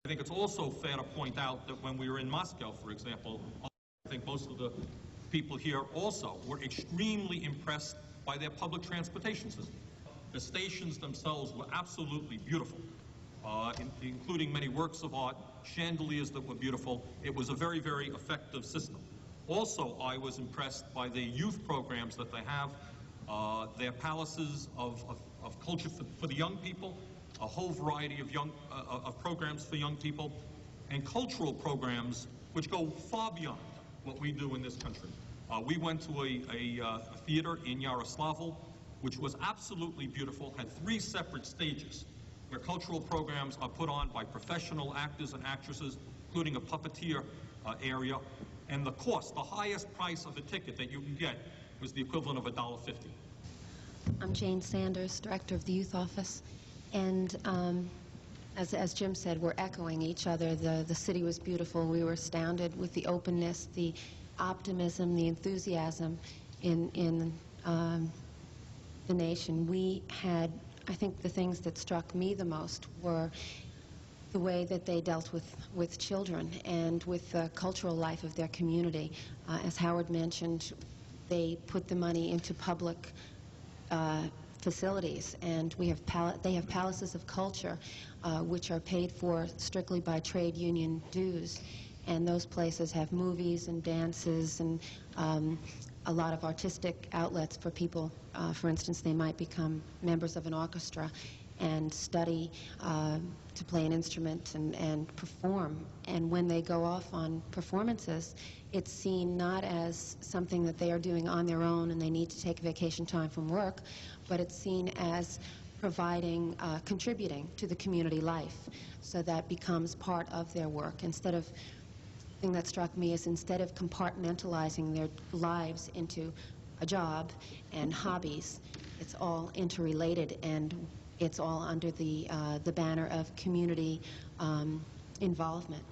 I think it's also fair to point out that when we were in Moscow, for example, I think most of the people here also were extremely impressed by their public transportation system. The stations themselves were absolutely beautiful, including many works of art, chandeliers that were beautiful. It was a very, very effective system. Also, I was impressed by the youth programs that they have, their palaces of culture for the young people, a whole variety of programs for young people, and cultural programs which go far beyond what we do in this country. We went to a theater in Yaroslavl, which was absolutely beautiful, had 3 separate stages where cultural programs are put on by professional actors and actresses, including a puppeteer area. And the cost, the highest price of the ticket that you can get, was the equivalent of $1.50. I'm Jane Sanders, Director of the Youth Office. And as Jim said, we're echoing each other. The city was beautiful. We were astounded with the openness, the optimism, the enthusiasm in the nation. We had, I think the things that struck me the most were the way that they dealt with children and with the cultural life of their community. As Howard mentioned, they put the money into public facilities, and they have palaces of culture which are paid for strictly by trade union dues, and those places have movies and dances and a lot of artistic outlets for people. For instance, they might become members of an orchestra and study to play an instrument and perform. And when they go off on performances, it's seen not as something that they are doing on their own and they need to take vacation time from work, but it's seen as providing, contributing to the community life. So that becomes part of their work. Instead of, the thing that struck me is instead of compartmentalizing their lives into a job and hobbies, it's all interrelated, and it's all under the banner of community involvement.